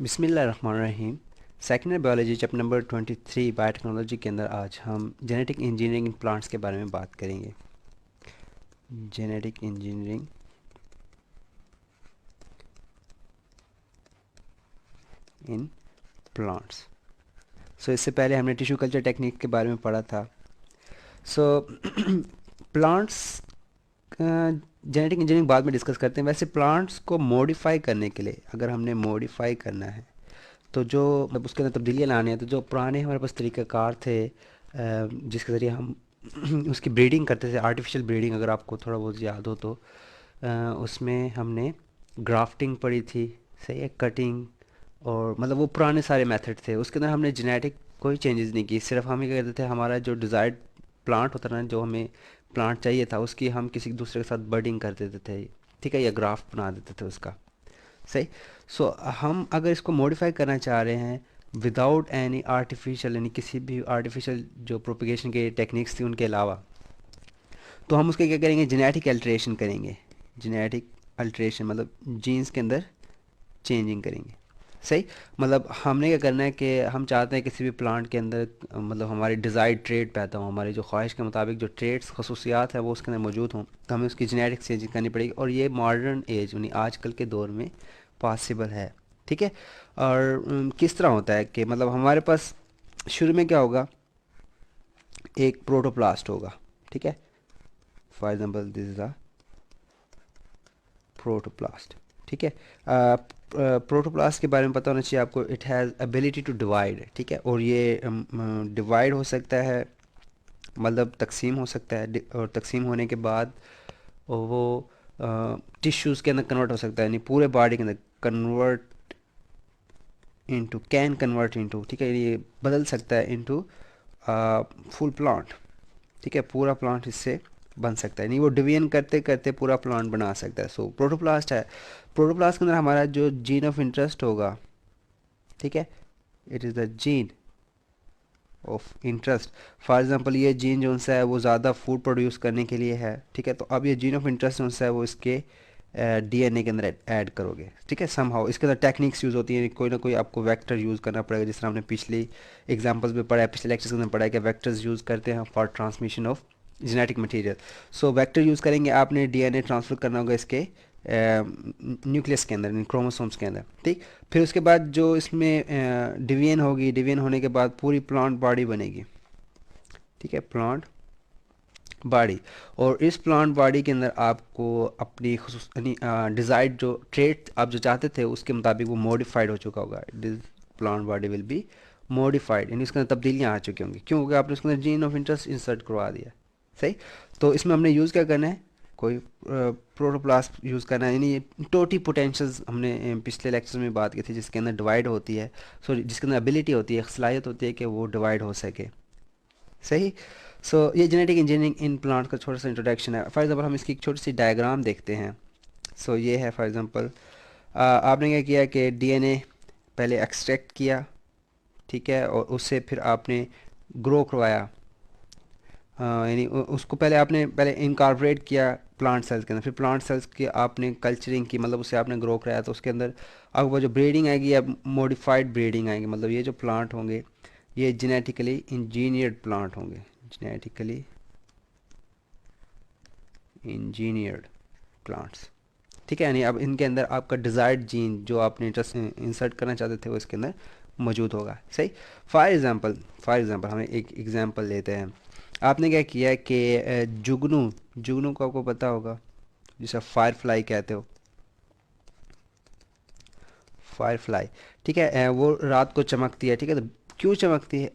बिस्मिल्लाहिर्रहमानिर्रहीम। Second year biology chapter number 23 biotechnology के अंदर आज हम जेनेटिक इंजीनियरिंग इन प्लांट्स के बारे में बात करेंगे। Genetic engineering in plants. इससे पहले हमने टिश्यू कल्चर टेक्निक के बारे में पढ़ा था। प्लांट्स जेनेटिक इंजीनियरिंग बाद में डिस्कस करते हैं। वैसे प्लांट्स को मॉडिफाई करने के लिए अगर हमने मॉडिफाई करना है तो जो मतलब उसके अंदर तब्दीलियाँ लानी है, तो जो पुराने हमारे पास तरीक़ाकार थे जिसके ज़रिए हम उसकी ब्रीडिंग करते थे, आर्टिफिशियल ब्रीडिंग, अगर आपको थोड़ा बहुत याद हो तो उसमें हमने ग्राफ्टिंग पढ़ी थी, सही है, कटिंग, और मतलब वो पुराने सारे मेथड थे। उसके अंदर हमने जेनेटिक कोई चेंजेस नहीं की, सिर्फ हम ये कहते थे हमारा जो डिज़ायर्ड प्लांट होता ना, जो हमें प्लांट चाहिए था, उसकी हम किसी दूसरे के साथ बर्डिंग कर देते थे, ठीक है, या ग्राफ्ट बना देते थे उसका, सही। हम अगर इसको मॉडिफाई करना चाह रहे हैं विदाउट एनी आर्टिफिशियल, यानी किसी भी आर्टिफिशियल जो प्रोपिगेशन के टेक्निक्स थी उनके अलावा, तो हम उसके क्या करेंगे, जेनेटिक अल्ट्रेशन करेंगे। जेनेटिक अल्ट्रेशन मतलब जीन्स के अंदर चेंजिंग करेंगे, सही। मतलब हमने क्या करना है कि हम चाहते हैं किसी भी प्लांट के अंदर मतलब हमारे डिज़ायर्ड ट्रेड पैदा हो, हमारी जो ख्वाहिश के मुताबिक जो ट्रेड्स खसूसियात है वो उसके अंदर मौजूद हों, तो हमें उसकी जेनेटिक चेंजिंग करनी पड़ेगी। और ये मॉडर्न एज यानी आजकल के दौर में पॉसिबल है, ठीक है। और किस तरह होता है कि मतलब हमारे पास शुरू में क्या होगा, एक प्रोटोप्लास्ट होगा, ठीक है। For example this is a protoplast, ठीक है। प्रोटोप्लास्ट के बारे में पता होना चाहिए आपको, it has ability to divide, ठीक है। और ये डिवाइड हो सकता है, मतलब तकसीम हो सकता है, और तकसीम होने के बाद वो टिश्यूज़ के अंदर कन्वर्ट हो सकता है, यानी पूरे बॉडी के अंदर कैन कन्वर्ट इनटू, ठीक है, ये बदल सकता है इनटू फुल प्लांट, ठीक है। पूरा प्लांट इससे बन सकता है, नहीं वो डिवीजन करते करते पूरा प्लांट बना सकता है। प्रोटोप्लास्ट है। प्रोटोप्लास्ट के अंदर हमारा जो जीन ऑफ इंटरेस्ट होगा, ठीक है, it is the gene of interest. For example ये जीन जो सा है वो ज़्यादा फूड प्रोड्यूस करने के लिए है, ठीक है। तो अब ये जीन ऑफ इंटरेस्ट जो सा है वो इसके डीएनए के अंदर ऐड करोगे, ठीक है। समहाउ इसके अंदर टेक्निक्स यूज़ होती हैं, कोई ना कोई आपको वेक्टर यूज़ करना पड़ेगा, जिस तरह हमने पिछली एग्जांपल्स में पढ़ा है, पिछले लेक्चर्स के अंदर पढ़ा है कि वेक्टर्स यूज़ करते हैं for transmission of genetic material. Vector use करेंगे, आपने डीएनए ट्रांसफ़र करना होगा इसके न्यूक्लियस के अंदर, क्रोमोसोम्स के अंदर, ठीक। फिर उसके बाद जो इसमें डिवीजन होगी, डिवीजन होने के बाद पूरी प्लांट बॉडी बनेगी, ठीक है, प्लांट बॉडी। और इस प्लांट बॉडी के अंदर आपको अपनी डिज़ायर्ड जो ट्रेट आप जो चाहते थे उसके मुताबिक वो मॉडिफाइड हो चुका होगा। This plant body will be modified, यानी उसके अंदर तब्दीलियाँ आ चुकी होंगी, क्यों? क्योंकि आपने उसके अंदर जीन ऑफ इंटरेस्ट इंसर्ट करवा दिया, सही। तो इसमें हमने यूज़ क्या करना है, कोई प्रोटोप्लास्ट यूज़ करना है, यानी टोटी पोटेंशियल्स हमने पिछले लेक्चर में बात की थी, जिसके अंदर डिवाइड होती है, जिसके अंदर एबिलिटी होती है, सलाहियत होती है कि वो डिवाइड हो सके, सही। ये जेनेटिक इंजीनियरिंग इन प्लांट का छोटा सा इंट्रोडक्शन है। फॉर एग्जांपल हम इसकी एक छोटी सी डायग्राम देखते हैं। ये है फॉर एग्जांपल, आपने क्या किया कि डीएनए पहले एक्सट्रैक्ट किया, ठीक है, और उससे फिर आपने ग्रो करवाया, यानी उसको पहले इनकॉर्पोरेट किया प्लांट सेल्स के अंदर, फिर प्लांट सेल्स की आपने कल्चरिंग की, मतलब उसे आपने ग्रो कराया, तो उसके अंदर अब वो जो ब्रीडिंग आएगी, अब मॉडिफाइड ब्रीडिंग आएगी, मतलब ये जो प्लांट होंगे ये जेनेटिकली इंजीनियर्ड प्लांट होंगे, जेनेटिकली इंजीनियर्ड प्लांट्स, ठीक है। यानी अब इनके अंदर आपका डिज़ायर्ड जीन जो आपने इंसर्ट करना चाहते थे वो इसके अंदर मौजूद होगा, सही। फॉर एग्ज़ाम्पल हम एक एग्जांपल लेते हैं। आपने क्या किया कि जुगनू जुगनू को आपको पता होगा, जिसे फायर फ्लाई कहते हो, फायर फ्लाई, ठीक है। वो रात को चमकती है, ठीक है। तो क्यों चमकती है,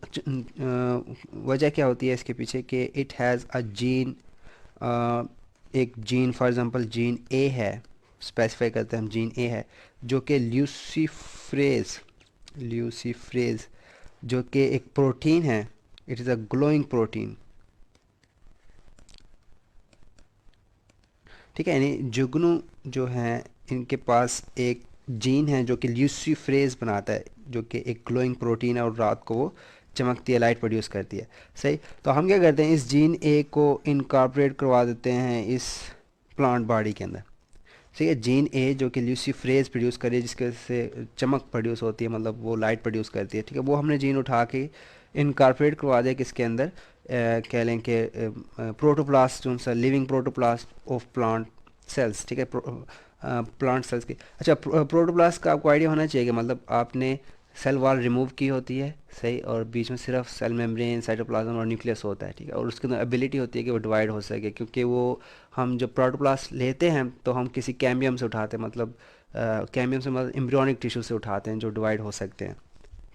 वजह क्या होती है इसके पीछे कि इट हैज़ अ जीन, एक gene for example gene A है, स्पेसिफाई करते हैं हम, जीन ए है जो कि ल्यूसीफ्रेज जो कि एक प्रोटीन है, it is a glowing protein, ठीक है। यानी जुगनू जो हैं इनके पास एक जीन है जो कि ल्यूसीफ्रेज बनाता है, जो कि एक ग्लोइंग प्रोटीन है, और रात को वो चमकती है, लाइट प्रोड्यूस करती है, सही। तो हम क्या करते हैं, इस जीन ए को इनकॉर्पोरेट करवा देते हैं इस प्लांट बॉडी के अंदर, ठीक है। जीन ए जो कि ल्यूसीफ्रेज प्रोड्यूस कर रही है, जिसके वजह से चमक प्रोड्यूस होती है, मतलब वो लाइट प्रोड्यूस करती है, ठीक है, वो हमने जीन उठा के इनकारपोरेट करवा दिया किसके अंदर, कह लें कि प्रोटोप्लास्ट, जो सा living protoplast of plant cells, ठीक है, प्लांट सेल्स की। अच्छा, प्रोटोप्लास्ट का आपको आइडिया होना चाहिए कि मतलब आपने सेल वॉल रिमूव की होती है, सही, और बीच में सिर्फ सेल मेम्ब्रेन, साइटोप्लाज्म और न्यूक्लियस होता है, ठीक है, और उसके अंदर एबिलिटी होती है कि वो डिवाइड हो सके, क्योंकि वो हम जब प्रोटोप्लास्ट लेते हैं तो हम किसी कैम्बियम से उठाते हैं, मतलब कैम्बियम से मतलब एम्ब्रियोनिक टिश्यू से उठाते हैं जो डिवाइड हो सकते हैं,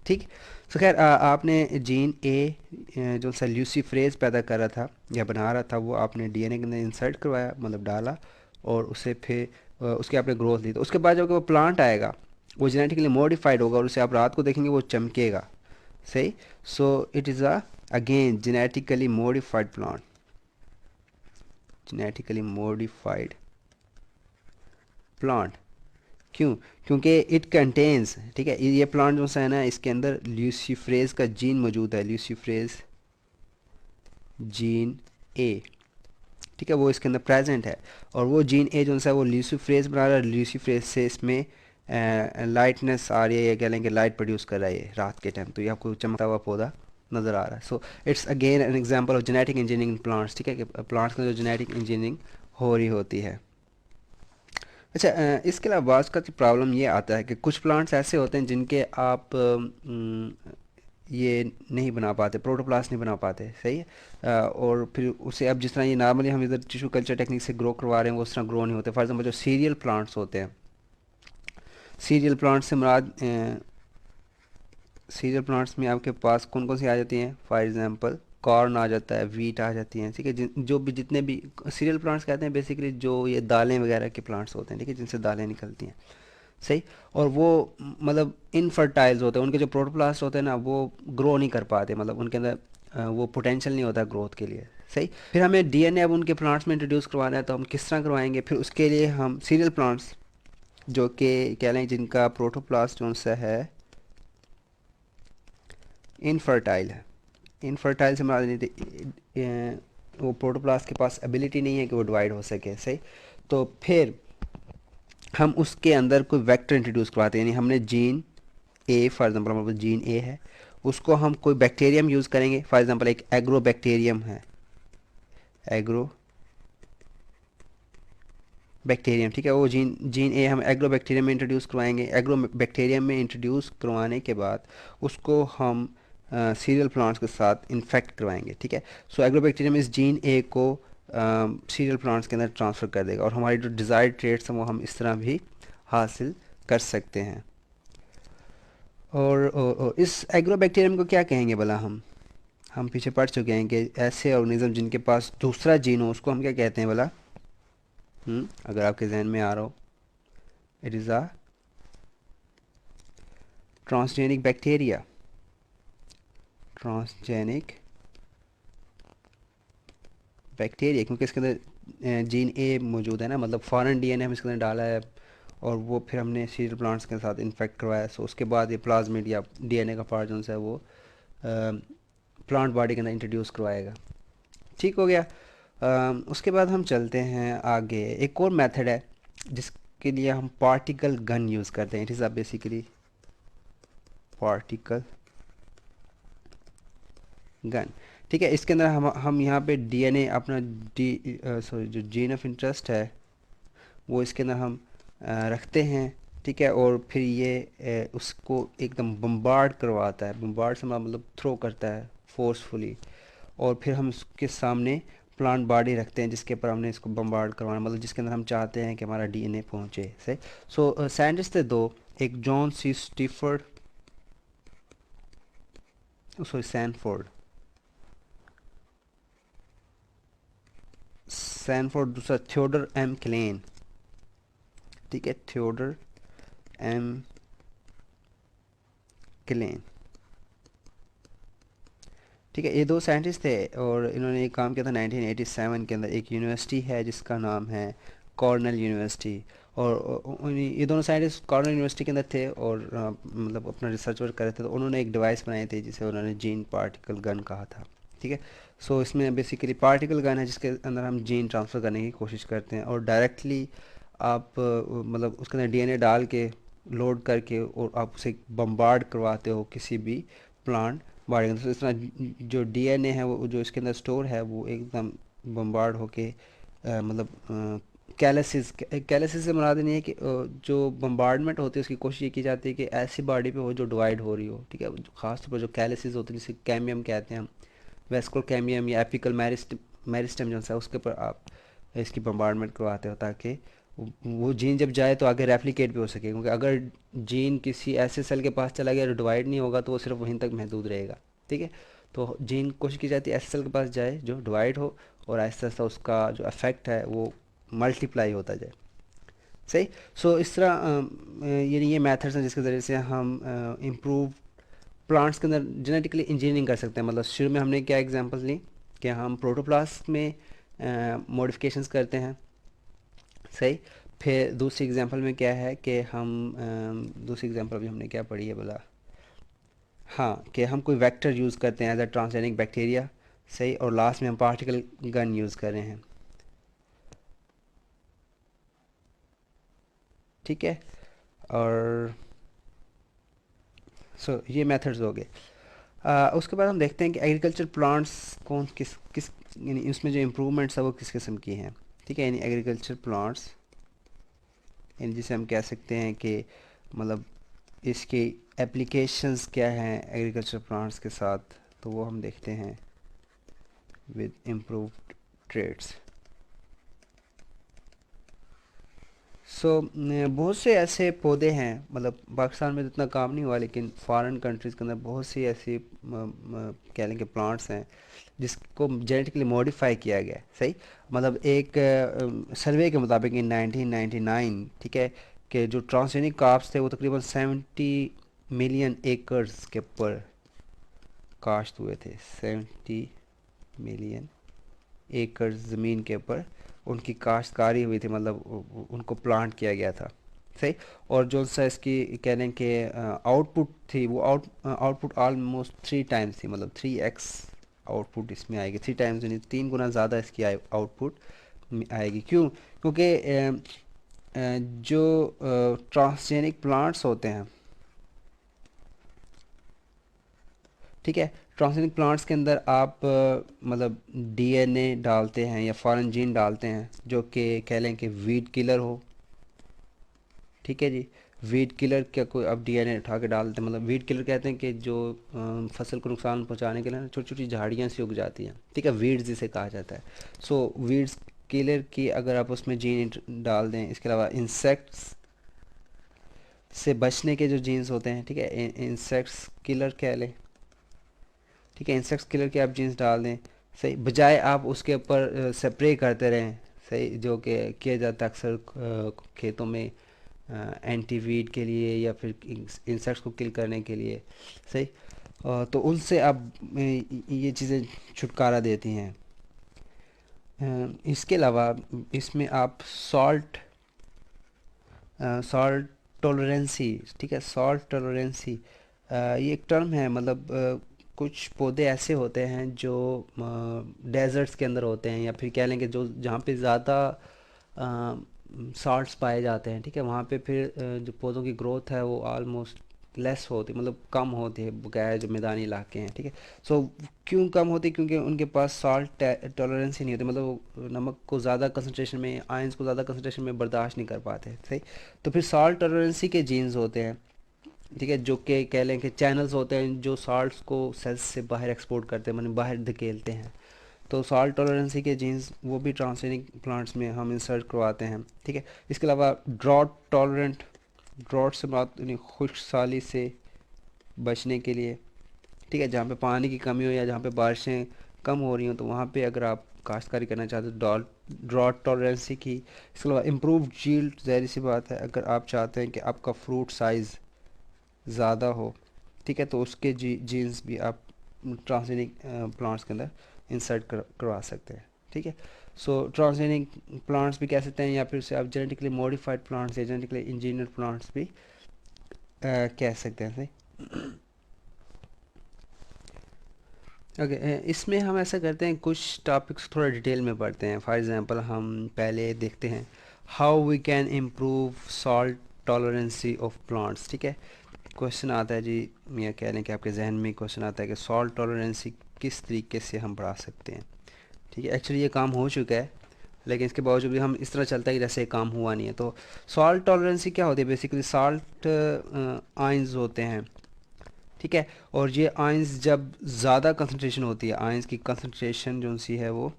ठीक। तो खैर आपने जीन ए जो सा ल्यूसीफ्रेज पैदा कर रहा था या बना रहा था, वो आपने डीएनए के अंदर इंसर्ट करवाया, मतलब डाला, और उसे फिर उसकी आपने ग्रोथ ली। तो उसके बाद जब वो प्लांट आएगा वो जेनेटिकली मॉडिफाइड होगा और उसे आप रात को देखेंगे वो चमकेगा, सही। So it is a again genetically modified plant, genetically modified plant. क्यों? क्योंकि इट कंटेन्स, ठीक है, ये प्लांट जो सा है ना, इसके अंदर ल्यूसीफ्रेज का जीन मौजूद है, ल्यूसीफ्रेज जीन ए, ठीक है, वो इसके अंदर प्रेजेंट है। और वो जीन ए जो सा है वो ल्यूसीफ्रेज बना रहा है, ल्यूसीफ्रेज से इसमें लाइटनेस आ रही है, या कह लेंगे लाइट प्रोड्यूस कर रहा है ये रात के टाइम, तो ये आपको चमकता हुआ पौधा नज़र आ रहा है। So it's again an example of genetic engineering in plants, ठीक है, कि प्लांट्स में जो जेनेटिक इंजीनियरिंग हो रही होती है। अच्छा, इसके अलावा बाज़ का प्रॉब्लम ये आता है कि कुछ प्लांट्स ऐसे होते हैं जिनके आप ये नहीं बना पाते, प्रोटोप्लास्ट नहीं बना पाते, सही है। और फिर उसे अब जिस तरह ये नॉर्मली हम इधर टिश्यू कल्चर टेक्निक से ग्रो करवा रहे हैं वो उस तरह ग्रो नहीं होते। फॉर एग्जांपल जो सीरियल प्लांट्स होते हैं, सीरियल प्लांट्स से मुराद सीरियल प्लांट्स में आपके पास कौन कौन सी आ जाती हैं, फॉर एग्जांपल कॉर्न आ जाता है, वीट आ जाती हैं, ठीक है, जो भी जितने भी सीरियल प्लांट्स कहते हैं बेसिकली जो ये दालें वगैरह के प्लांट्स होते हैं, ठीक है, जिनसे दालें निकलती हैं, सही। और वो मतलब इनफर्टाइल्स होते हैं, उनके जो प्रोटोप्लास्ट होते हैं ना वो ग्रो नहीं कर पाते, मतलब उनके अंदर वो पोटेंशियल नहीं होता ग्रोथ के लिए, सही। फिर हमें डीएनए अब उनके प्लांट्स में इंट्रोड्यूस करवाना है, तो हम किस तरह करवाएंगे? फिर उसके लिए हम सीरियल प्लांट्स जो कि कह लें जिनका प्रोटोप्लास्ट जो सा है इनफर्टाइल है, इनफर्टाइल से हमारा वो प्रोटोप्लास्ट के पास एबिलिटी नहीं है कि वो डिवाइड हो सके, सही। तो फिर हम उसके अंदर कोई वेक्टर इंट्रोड्यूस करवाते हैं, यानी हमने जीन ए, फॉर एग्जांपल हमारे पास जीन ए है, उसको हम कोई बैक्टीरियम यूज़ करेंगे, फॉर एग्जांपल एक एग्रो बैक्टीरियम है, एग्रो बैक्टीरियम, ठीक है, वो जीन जीन ए हम एग्रो बैक्टीरियम में इंट्रोड्यूस करवाएंगे। एग्रो बैक्टीरियम में इंट्रोड्यूस करवाने के बाद उसको हम सीरियल प्लांट्स के साथ इन्फेक्ट करवाएंगे, ठीक है। सो एग्रो बैक्टीरियम इस जीन ए को सीरियल प्लांट्स के अंदर ट्रांसफ़र कर देगा और हमारी जो डिज़ायर्ड ट्रेट्स हैं वो हम इस तरह भी हासिल कर सकते हैं। और इस एग्रो बैक्टीरियम को क्या कहेंगे भला? हम पीछे पढ़ चुके हैं कि ऐसे ऑर्गेनिज्म जिनके पास दूसरा जीन हो उसको हम क्या कहते हैं भला? अगर आपके जहन में आ रहा हो, it is a transgenic bacteria, transgenic bacteria, क्योंकि इसके अंदर जीन ए मौजूद है ना, मतलब फॉरेन डीएनए हम इसके अंदर डाला है और वो फिर हमने सीरियल प्लांट्स के साथ इन्फेक्ट करवाया। सो उसके बाद ये प्लाज्मिड या डीएनए का पार्ट जो है वो प्लांट बॉडी के अंदर इंट्रोड्यूस करवाएगा, ठीक हो गया। उसके बाद हम चलते हैं आगे। एक और मेथड है जिसके लिए हम पार्टिकल गन यूज़ करते हैं। It is basically particle gun, ठीक है। इसके अंदर हम यहाँ पे डीएनए अपना सॉरी जो जीन ऑफ इंटरेस्ट है वो इसके अंदर हम रखते हैं, ठीक है, और फिर ये उसको एकदम बम्बार्ड करवाता है, बम्बार्ड से मतलब थ्रो करता है फोर्सफुली, और फिर हम उसके सामने प्लांट बॉडी रखते हैं जिसके ऊपर हमने इसको बम्बार्ड करवाना, मतलब जिसके अंदर हम चाहते हैं कि हमारा डीएनए पहुंचे, सही। सो साइंटिस्ट थे दो, एक John C Stafford, sorry Sanford, Sanford, दूसरा थियोडर एम क्लेन, ठीक है, थियोडर एम क्लेन, ठीक है। ये दो साइंटिस्ट थे और इन्होंने एक काम किया था 1987 के अंदर। एक यूनिवर्सिटी है जिसका नाम है कॉर्नेल यूनिवर्सिटी, और ये दोनों साइंटिस्ट कॉर्नेल यूनिवर्सिटी के अंदर थे और मतलब अपना रिसर्च वर्क कर रहे थे, तो उन्होंने एक डिवाइस बनाई थी जिसे उन्होंने जीन पार्टिकल गन कहा था, ठीक है। सो इसमें बेसिकली पार्टिकल गन है जिसके अंदर हम जीन ट्रांसफ़र करने की कोशिश करते हैं और डायरेक्टली आप मतलब उसके अंदर डीएनए डाल के लोड करके और आप उसे बम्बार्ड करवाते हो किसी भी प्लांट बॉडी के अंदर, तो इस तरह जो डीएनए है वो जो इसके अंदर स्टोर है वो एकदम बम्बार्ड होके मतलब कैलिसिस से मुराद नहीं है कि जो बम्बार्डमेंट होती है उसकी कोशिश ये की जाती है कि ऐसी बॉडी पे हो जो डिवाइड हो रही हो, ठीक है। खासतौर पर जो कैलिसिस होती है जिसे कैमियम कहते हैं हम, वेस्कुलर कैमियम या एपिकल मेरिस्टम जो है उसके ऊपर आप इसकी बम्बार्डमेंट करवाते हो ताकि वो जीन जब जाए तो आगे रेप्लिकेट भी हो सके, क्योंकि अगर जीन किसी ऐसे सेल के पास चला गया जो डिवाइड नहीं होगा तो वो सिर्फ वहीं तक महदूद रहेगा, ठीक है। तो जीन कोशिश की जाती है ऐसे सेल के पास जाए जो डिवाइड हो और आहिस्ता आहिस्ता उसका जो इफेक्ट है वो मल्टीप्लाई होता जाए, सही। सो इस तरह ये मेथड्स हैं जिसके ज़रिए से हम इम्प्रूव प्लांट्स के अंदर जेनेटिकली इंजीनियरिंग कर सकते हैं। मतलब शुरू में हमने क्या एग्जांपल ली कि हम प्रोटोप्लास्ट में मॉडिफिकेशंस करते हैं, सही। फिर दूसरी एग्जांपल में क्या है कि हम दूसरी एग्जांपल अभी हमने क्या पढ़ी है बोला, हाँ, कि हम कोई वेक्टर यूज़ करते हैं एज अ ट्रांसजेनिक बैक्टीरिया, सही। और लास्ट में हम पार्टिकल गन यूज़ कर रहे हैं, ठीक है। और ये मेथड्स हो गए। उसके बाद हम देखते हैं कि एग्रीकल्चर प्लांट्स कौन किस किस यानी उसमें जो इम्प्रूवमेंट्स है वो किस किस्म की हैं, ठीक है। यानी एग्रीकल्चर प्लांट्स यानी जिसे हम कह सकते हैं कि मतलब इसके एप्लीकेशंस क्या हैं एग्रीकल्चर प्लांट्स के साथ, तो वो हम देखते हैं विद इम्प्रूव्ड ट्रेड्स। बहुत से ऐसे पौधे हैं, मतलब पाकिस्तान में तो इतना काम नहीं हुआ लेकिन फॉरेन कंट्रीज़ के अंदर बहुत सी ऐसी कह लें कि प्लांट्स हैं जिसको जेनेटिकली मॉडिफाई किया गया है, सही। मतलब एक सर्वे के मुताबिक इन 1999, ठीक है, कि जो ट्रांसजेनिक क्रॉप्स थे वो तकरीबन 70 मिलियन एकर्स के ऊपर काश्त हुए थे, 70 मिलियन एकड़ ज़मीन के ऊपर उनकी काश्तकारी हुई थी, मतलब उनको प्लांट किया गया था, सही। और जो सा इसकी कह लें कि आउटपुट थी वो आउटपुट ऑलमोस्ट 3 टाइम्स थी, मतलब 3x आउटपुट इसमें आएगी, 3 टाइम्स यानी 3 गुना ज़्यादा इसकी आउटपुट आएगी। क्यों? क्योंकि जो ट्रांसजेनिक प्लांट्स होते हैं, ठीक है, ट्रांसजेनिक प्लांट्स के अंदर आप मतलब डीएनए डालते हैं या फॉरेन जीन डालते हैं जो कि कह लें कि वीड किलर हो, ठीक है जी। वीड किलर क्या कोई अब डीएनए उठा के डालते हैं, मतलब वीड किलर कहते हैं कि जो फसल को नुकसान पहुंचाने के लिए छोटी छोटी झाड़ियाँ सी उग जाती हैं, ठीक है, वीड्स जिसे कहा जाता है। वीड्स किलर की अगर आप उसमें जीन डाल दें, इसके अलावा इंसेक्ट्स से बचने के जो जीन्स होते हैं, ठीक है, इंसेक्ट्स किलर कह लें, ठीक है, इंसेक्ट्स किलर के आप जीन्स डाल दें, सही, बजाय आप उसके ऊपर स्प्रे करते रहें, सही, जो कि किया जाता है अक्सर खेतों में एंटी वीड के लिए या फिर इंसेक्ट्स को किल करने के लिए, सही। तो उनसे आप ये चीज़ें छुटकारा देती हैं। इसके अलावा इसमें आप सॉल्ट टॉलरेंसी, ठीक है, सॉल्ट टॉलरेंसी ये एक टर्म है। मतलब कुछ पौधे ऐसे होते हैं जो डेजर्ट्स के अंदर होते हैं या फिर कह लेंगे जो जहाँ पे ज़्यादा सॉल्ट्स पाए जाते हैं, ठीक है, वहाँ पे फिर जो पौधों की ग्रोथ है वो ऑलमोस्ट लेस होती, मतलब कम होती है बकाया जो मैदानी इलाके हैं, ठीक है। सो क्यों कम होती? क्योंकि उनके पास सॉल्ट टॉलरेंस ही नहीं होती, मतलब वो नमक को ज़्यादा कंसनट्रेशन में, आयंस को ज़्यादा कंसनट्रेशन में बर्दाश्त नहीं कर पाते, सही। तो फिर सॉल्ट टॉलरेंसी के जीन्स होते हैं, ठीक है, जो कि कह लें कि चैनल्स होते हैं जो सॉल्ट्स को सेल्स से बाहर एक्सपोर्ट करते हैं, मतलब बाहर धकेलते हैं। तो सॉल्ट टॉलरेंसी के जीन्स वो भी ट्रांसजेनिक प्लांट्स में हम इंसर्ट करवाते हैं, ठीक है। इसके अलावा ड्रॉट टॉलरेंट, ड्रॉट से बात यानी खुश्क साली से बचने के लिए, ठीक है, जहाँ पे पानी की कमी हो या जहाँ पे बारिशें कम हो रही हो तो वहाँ पे अगर आप काश्तकारी करना चाहते हो ड्रॉट टॉलरेंसी की। इसके अलावा इम्प्रूव जील्ड, ज़ाहिर सी बात है अगर आप चाहते हैं कि आपका फ्रूट साइज़ ज़्यादा हो, ठीक है, तो उसके जीन्स भी आप ट्रांसजेनिक प्लांट्स के अंदर इंसर्ट करवा सकते हैं, ठीक है। ट्रांसजेनिक प्लांट्स भी कह सकते हैं या फिर उसे आप जेनेटिकली मॉडिफाइड प्लांट्स या जेनेटिकली इंजीनियर प्लांट्स भी कह सकते हैं, सही। ओके, इसमें हम ऐसा करते हैं कुछ टॉपिक्स थोड़ा डिटेल में पढ़ते हैं। फॉर एग्जांपल हम पहले देखते हैं how we can improve salt tolerancy of plants. ठीक है, क्वेश्चन आता है जी, मियाँ कह लें कि आपके जहन में क्वेश्चन आता है कि सॉल्ट टॉलरेंसी किस तरीके से हम बढ़ा सकते हैं। ठीक है, एक्चुअली ये काम हो चुका है, लेकिन इसके बावजूद भी हम इस तरह चलता है कि जैसे काम हुआ नहीं है। तो सॉल्ट टॉलरेंसी क्या होती है, बेसिकली सॉल्ट आयंस होते हैं। ठीक है, और ये आयंस जब ज़्यादा कंसंट्रेशन होती है, आयंस की कंसंट्रेशन जो सी है वो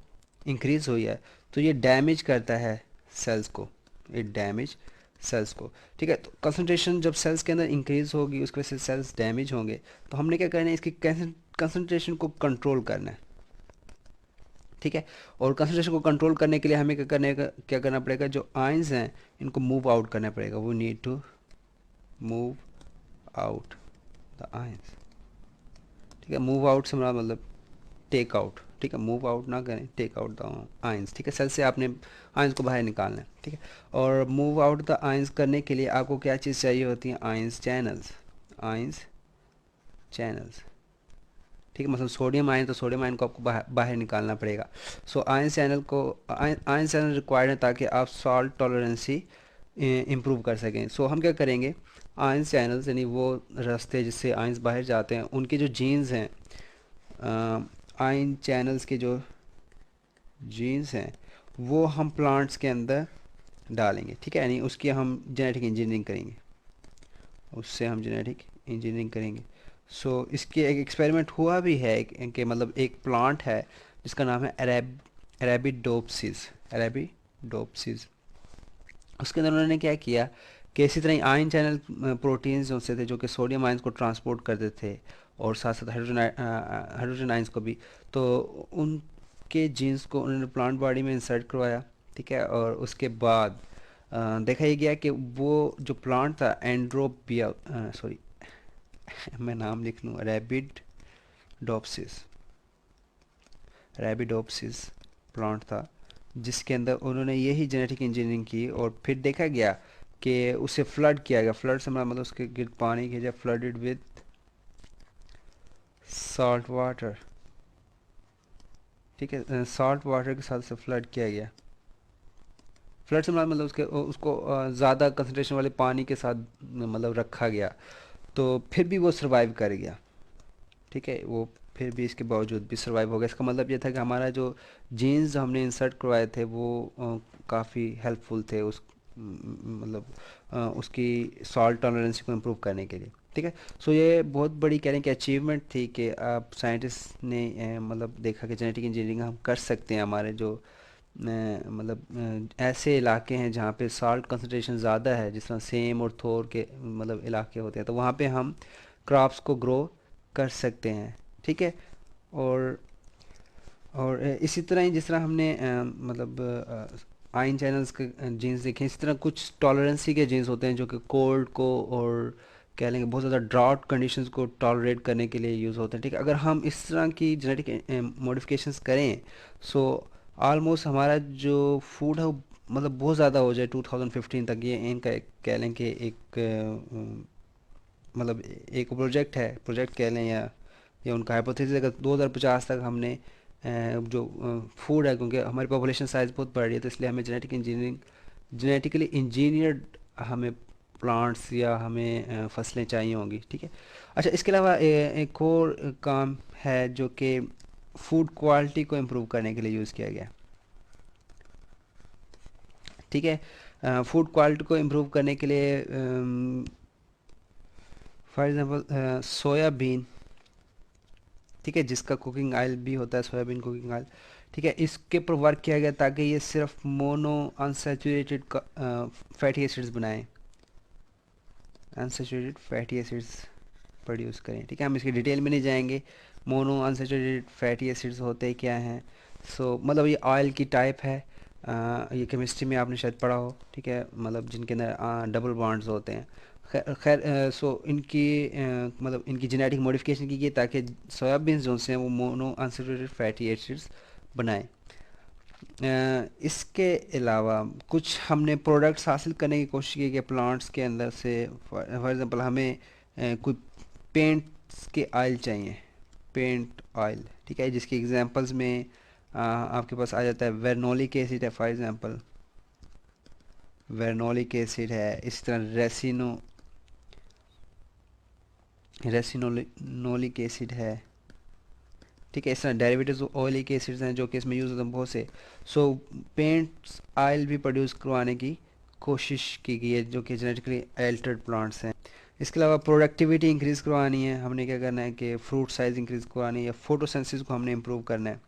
इंक्रीज़ हुई है, तो ये डैमेज करता है सेल्स को, ये डैमेज सेल्स को। ठीक है, तो कंसंट्रेशन जब सेल्स के अंदर इंक्रीज़ होगी उसकी वजह से सेल्स डैमेज होंगे, तो हमने क्या करना है, इसकी कंसंट्रेशन को कंट्रोल करना है। ठीक है, और कंसंट्रेशन को कंट्रोल करने के लिए हमें क्या करना पड़ेगा, जो आयंस हैं इनको मूव आउट करना पड़ेगा। वो need to move out the ions. ठीक है, मूव आउट से हमारा मतलब टेक आउट। ठीक है, मूव आउट ना करें, टेक आउट द आयंस। ठीक है, सेल से आपने आयंस को बाहर निकालना है। ठीक है, और मूव आउट द आयंस करने के लिए आपको क्या चीज़ चाहिए होती है, आयंस चैनल्स। Ions channels. ठीक है, मतलब सोडियम आयन, तो सोडियम आयन को आपको बाहर निकालना पड़ेगा। सो आयन चैनल को, आयन चैनल रिक्वायर्ड है ताकि आप सॉल्ट टॉलरेंसी इम्प्रूव कर सकें। सो हम क्या करेंगे, आयन चैनल्स यानी वो रास्ते जिससे आयंस बाहर जाते हैं, उनके जो जीन्स हैं, आयन चैनल्स के जो जीन्स हैं वो हम प्लांट्स के अंदर डालेंगे। ठीक है, यानी उसकी हम जेनेटिक इंजीनियरिंग करेंगे, उससे हम जेनेटिक इंजीनियरिंग करेंगे। सो इसके एक एक्सपेरिमेंट हुआ भी है कि मतलब एक प्लांट है जिसका नाम है अरेबिडोप्सिस। अरेबिडोप्सिस, उसके अंदर उन्होंने क्या किया कि इसी तरह आयन चैनल प्रोटीन्स जो से थे जो कि सोडियम आयंस को ट्रांसपोर्ट करते थे, और साथ साथ हाइड्रोजन आयंस को भी, तो उनके जीन्स को उन्होंने प्लांट बॉडी में इंसर्ट करवाया। ठीक है, और उसके बाद देखा ये गया कि वो जो प्लांट था एंड्रोबिया, सॉरी मैं नाम लिख लूँ, रैबिडोप्सिस प्लांट था, जिसके अंदर उन्होंने यही जेनेटिक इंजीनियरिंग की, और फिर देखा गया कि उसे फ्लड किया गया। फ्लड से मतलब उसके गिर्द पानी किया जाए, फ्लडेड विद सॉल्ट वाटर। ठीक है, सॉल्ट वाटर के साथ उसे फ्लड किया गया। फ्लड से मतलब उसके उसको ज़्यादा कंसनट्रेशन वाले पानी के साथ मतलब रखा गया, तो फिर भी वो सरवाइव कर गया। ठीक है, वो फिर भी इसके बावजूद भी सर्वाइव हो गया। इसका मतलब ये था कि हमारा जो जीन्स जो हमने इंसर्ट करवाए थे वो काफ़ी हेल्पफुल थे उस मतलब उसकी सॉल्ट टॉलरेंस को इम्प्रूव करने के लिए। ठीक है, सो ये बहुत बड़ी कह लें कि अचीवमेंट थी कि आप साइंटिस्ट ने मतलब देखा कि जेनेटिक इंजीनियरिंग हम कर सकते हैं। हमारे जो मतलब ऐसे इलाके हैं जहाँ पे साल्ट कंसनट्रेशन ज़्यादा है, जिस तरह सेम और थोर के मतलब इलाके होते हैं, तो वहाँ पे हम क्रॉप्स को ग्रो कर सकते हैं। ठीक है, और इसी तरह ही जिस तरह हमने मतलब आयन चैनल्स के जीन्स देखे, इसी तरह कुछ टॉलरेंसी के जीन्स होते हैं जो कि कोल्ड को और कह लेंगे बहुत ज़्यादा ड्राउट कंडीशंस को टॉलरेट करने के लिए यूज़ होते हैं। ठीक है, अगर हम इस तरह की जेनेटिक मॉडिफिकेशंस करें, सो ऑलमोस्ट हमारा जो फूड है वो मतलब बहुत ज़्यादा हो जाए 2015 तक। ये इनका कह लें कि एक मतलब एक प्रोजेक्ट कह लें, या उनका हाइपोथेसिस, अगर 2050 तक हमने जो फूड है, क्योंकि हमारी पॉपुलेशन साइज़ बहुत बढ़ रही है, तो इसलिए हमें जेनेटिकली इंजीनियर्ड हमें प्लांट्स या हमें फसलें चाहिए होंगी। ठीक है, अच्छा इसके अलावा एक और काम है जो कि फूड क्वालिटी को इम्प्रूव करने के लिए यूज़ किया गया। ठीक है, फूड क्वालिटी को इम्प्रूव करने के लिए फॉर एग्ज़ाम्पल सोयाबीन, ठीक है, जिसका कुकिंग ऑयल भी होता है, सोयाबीन कुकिंग ऑयल। ठीक है, इसके ऊपर वर्क किया गया ताकि ये सिर्फ मोनो अनसैचुरेटेड फैटी एसिड्स बनाएं, अनसैचुरेटेड फैटी एसिड्स प्रोड्यूस करें। ठीक है, हम इसकी डिटेल में नहीं जाएंगे, मोनो अनसैचुरेटेड फैटी एसिड्स होते क्या हैं। सो मतलब ये ऑयल की टाइप है, ये केमिस्ट्री में आपने शायद पढ़ा हो। ठीक है, मतलब जिनके अंदर डबल बॉन्ड्स होते हैं। खैर खैर, सो इनकी मतलब इनकी जेनेटिक मॉडिफिकेशन की गई ताकि सोयाबीन जो से हैं वो मोनो अनसैचुरेटेड फैटी एसिड्स बनाएं। इसके अलावा कुछ हमने प्रोडक्ट्स हासिल करने की कोशिश की कि प्लांट्स के अंदर से, फॉर एग्ज़ाम्पल हमें कोई पेंट्स के ऑयल चाहिए, पेंट ऑयल। ठीक है, जिसकी एग्जांपल्स में आपके पास आ जाता है वेरनोलिक एसिड है फॉर एग्ज़ाम्पल, वेरनोलिक एसिड है, इसी तरह रेसिनोलिक एसिड है, ठीक है। इस तरह डेरिवेटिव्स ऑयलिक एसिड्स हैं जो कि इसमें यूज़ होते हैं बहुत से। सो पेंट्स ऑयल भी प्रोड्यूस करवाने की कोशिश की गई है जो कि जेनेटिकली एल्टर्ड प्लांट्स हैं। इसके अलावा प्रोडक्टिविटी इंक्रीज़ करवानी है, हमने क्या करना है कि फ्रूट साइज़ इंक्रीज़ करवानी है, फोटोसिंथेसिस को हमने इम्प्रूव करना है,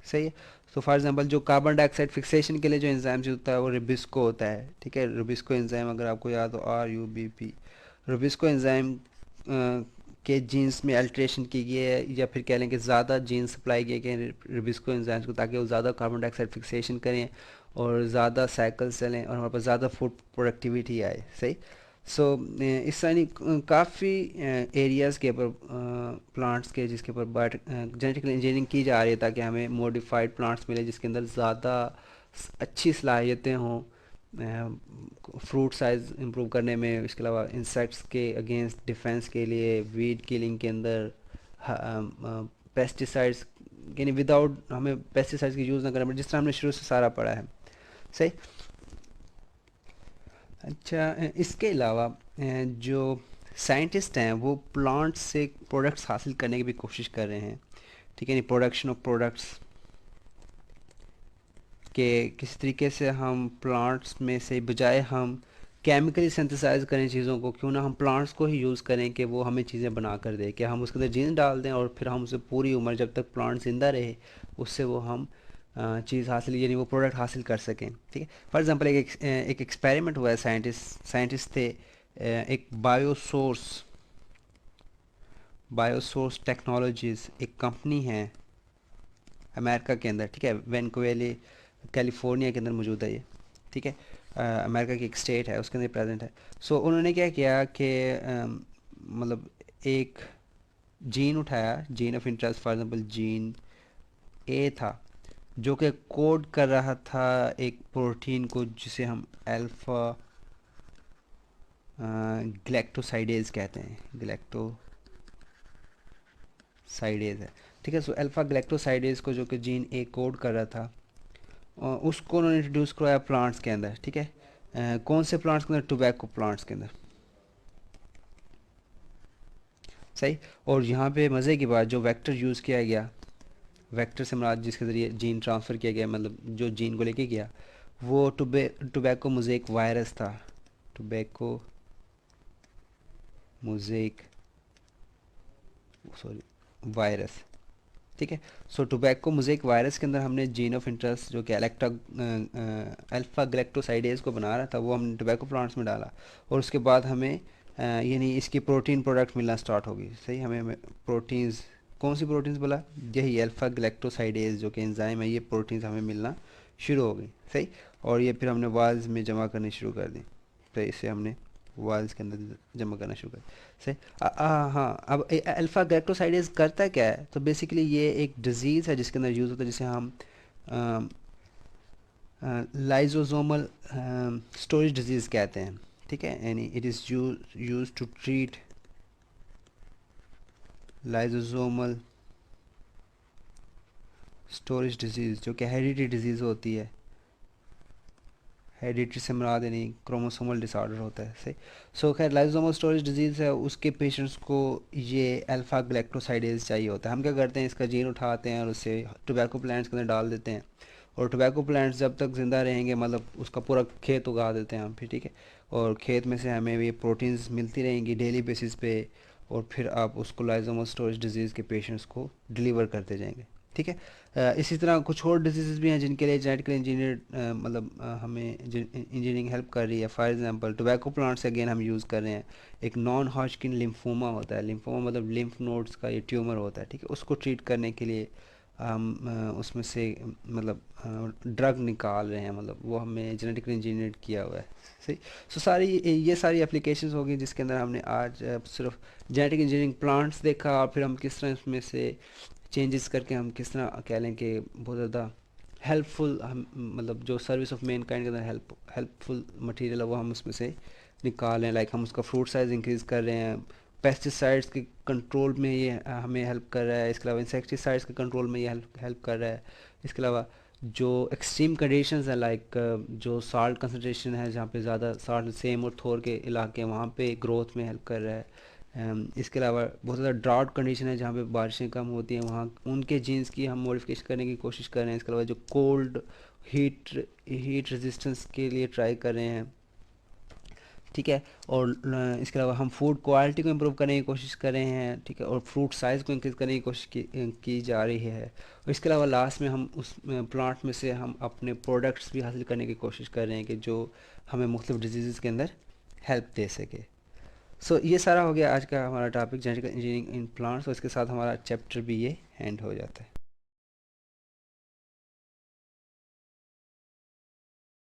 सही है। तो फॉर एग्जांपल जो कार्बन डाइऑक्साइड फिक्सेशन के लिए जो एंजाइम यूज होता है वो रुबिस्को होता है, ठीक है। रुबिस्को एंजाइम अगर आपको याद हो, RUBP, रुबिस्को एंजाइम के जीन्स में अल्ट्रेशन की गई है, या फिर कह लें कि ज़्यादा जीन्स सप्लाई किए गए हैं रुबिस्को एंजाइम्स को, ताकि वो ज़्यादा कार्बन डाइऑक्साइड फिक्सेशन करें और ज़्यादा साइकिल्स चलें और हमारे पास ज़्यादा फूड प्रोडक्टिविटी आए, सही। सो इस यानी काफ़ी एरियाज़ के ऊपर प्लांट्स के जिसके ऊपर बायो जेनेटिकल इंजीनियरिंग की जा रही है ताकि हमें मॉडिफाइड प्लांट्स मिले जिसके अंदर ज़्यादा अच्छी सलाहियतें हों फ्रूट साइज़ इम्प्रूव करने में। इसके अलावा इंसेक्ट्स के अगेंस्ट डिफेंस के लिए, वीड किलिंग के अंदर, पेस्टिसाइड्स यानी विदाउट हमें पेस्टिसाइड्स की यूज़ ना करना पड़े, जिस तरह हमने शुरू से सारा पढ़ा है, सही। अच्छा, इसके अलावा जो साइंटिस्ट हैं वो प्लांट्स से प्रोडक्ट्स हासिल करने की भी कोशिश कर रहे हैं, ठीक है। नहीं, प्रोडक्शन ऑफ प्रोडक्ट्स के किस तरीके से हम प्लांट्स में से बजाय हम केमिकली सिंथेसाइज करें चीज़ों को, क्यों ना हम प्लांट्स को ही यूज़ करें कि वो हमें चीज़ें बना कर दे, कि हम उसके अंदर जीन डाल दें और फिर हम उसे पूरी उम्र जब तक प्लांट ज़िंदा रहे उससे वो हम चीज़ हासिल यानी वो प्रोडक्ट हासिल कर सकें, ठीक है। फॉर एग्जांपल एक एक्सपेरिमेंट हुआ है, साइंटिस्ट थे, एक बायोसोर्स टेक्नोलॉजीज़ एक कंपनी है अमेरिका के अंदर, ठीक है। वैनकुवेले कैलिफोर्निया के अंदर मौजूद है ये, ठीक है। अमेरिका की एक स्टेट है उसके अंदर प्रेजेंट है। सो उन्होंने क्या किया कि मतलब एक जीन उठाया, gene of interest, for example gene A था जो कि कोड कर रहा था एक प्रोटीन को जिसे हम अल्फ़ा ग्लैक्टोसाइडेज कहते हैं, ग्लैक्टोसाइडेज है, ठीक है। सो अल्फ़ा ग्लैक्टोसाइडेज को जो कि जीन ए कोड कर रहा था उसको उन्होंने इंट्रोड्यूस करवाया प्लांट्स के अंदर, ठीक है। कौन से प्लांट्स के अंदर? टोबैको प्लांट्स के अंदर, सही। और यहाँ पे मज़े की बात, जो वेक्टर यूज़ किया गया, वेक्टर से मुराद जिसके ज़रिए जीन ट्रांसफ़र किया गया, मतलब जो जीन को लेके गया, वो टोबैको मोज़ेक वायरस था, टोबैको मोज़ेक, सॉरी, वायरस, ठीक है। सो टोबैको मोज़ेक वायरस के अंदर हमने जीन ऑफ इंटरेस्ट जो कि अल्फ़ा ग्लैक्टोसाइडेज को बना रहा था वो हमने टोबैको प्लांट्स में डाला, और उसके बाद हमें यानी इसकी प्रोटीन प्रोडक्ट मिलना स्टार्ट होगी, सही। हमें प्रोटीन्स, कौन सी प्रोटीन्स बोला? यही अल्फ़ा ग्लैक्टोसाइडेज जो कि एंजाइम है, ये प्रोटीन्स हमें मिलना शुरू हो गई, सही। और ये फिर हमने वाल्स में जमा करनी शुरू कर दी, तो इसे हमने वाल्स के अंदर जमा करना शुरू कर, सही। हाँ, अब अल्फ़ा ग्लैक्टोसाइडेज करता क्या है? तो बेसिकली ये एक डिज़ीज़ है जिसके अंदर यूज़ होता है, जिसे हम लाइजोसोमल स्टोरेज डिजीज़ कहते हैं, ठीक है। यानी it is use to treat lysosomal storage disease जो कि हेरिडिटी डिजीज़ होती है, हेरिडिटी से मुराद यानी क्रोमोसोमल डिसऑर्डर होता है, सही। सो खैर लाइजोसोमल स्टोरेज डिजीज़ है, उसके पेशेंट्स को ये अल्फ़ा ग्लैक्टोसाइडेज चाहिए होता है। हम क्या करते हैं, इसका जीन उठाते हैं और उसे टोबैको प्लांट्स के अंदर डाल देते हैं, और टोबैको प्लांट्स जब तक ज़िंदा रहेंगे मतलब उसका पूरा खेत उगा देते हैं हम, फिर ठीक है। और खेत में से हमें ये प्रोटीन्स मिलती रहेंगी डेली बेसिस पे, और फिर आप उसको लाइजोमल स्टोरेज डिजीज़ के पेशेंट्स को डिलीवर करते जाएंगे, ठीक है। इसी तरह कुछ और डिजीज़ भी हैं जिनके लिए जेनेटिकल इंजीनियर मतलब हमें इंजीनियरिंग हेल्प कर रही है। For example tobacco plants again हम यूज़ कर रहे हैं, एक नॉन हॉजकिन लिम्फोमा होता है, लिम्फोमा मतलब लिम्फ नोड्स का ये ट्यूमर होता है, ठीक है। उसको ट्रीट करने के लिए हम उसमें से मतलब ड्रग निकाल रहे हैं, मतलब वो हमें जेनेटिकली इंजीनियर किया हुआ है, सही। सो सारी ये सारी एप्लीकेशंस होगी जिसके अंदर हमने आज सिर्फ जेनेटिक इंजीनियरिंग प्लांट्स देखा, और फिर हम किस तरह इसमें से चेंजेस करके हम किस तरह कह लें कि बहुत ज़्यादा हेल्पफुल, हम मतलब जो सर्विस ऑफ मैन काइंड के अंदर हेल्पफुल मटेरियल है वो हम उसमें से निकाल रहे हैं। लाइक हम उसका फ्रूट साइज़ इंक्रीज़ कर रहे हैं, पेस्टिसाइड्स के कंट्रोल में ये हमें हेल्प कर रहा है, इसके अलावा इंसेक्टिसाइड्स के कंट्रोल में ये हेल्प कर रहा है, इसके अलावा जो एक्सट्रीम कंडीशंस है लाइक जो साल्ट कंसनट्रेशन है जहाँ पे ज़्यादा साल्ट सेम और थोर के इलाके हैं वहाँ पे ग्रोथ में हेल्प कर रहा है। इसके अलावा बहुत ज़्यादा ड्राउट कंडीशन है जहाँ पे बारिशें कम होती हैं, वहाँ उनके जीन्स की हम मॉडिफिकेशन करने की कोशिश कर रहे हैं। इसके अलावा जो कोल्ड हीट हीट रेजिस्टेंस के लिए ट्राई कर रहे हैं, ठीक है। और इसके अलावा हम फूड क्वालिटी को इम्प्रूव करने की कोशिश कर रहे हैं, ठीक है, और फ्रूट साइज़ को इंक्रीज़ करने की कोशिश की जा रही है। और इसके अलावा लास्ट में हम उस प्लांट में से हम अपने प्रोडक्ट्स भी हासिल करने की कोशिश कर रहे हैं कि जो हमें मुख्तलिफ डिजीज़ के अंदर हेल्प दे सके। सो ये सारा हो गया आज का हमारा topic genetic engineering in plants, और इसके साथ हमारा चैप्टर भी ये एंड हो जाता है।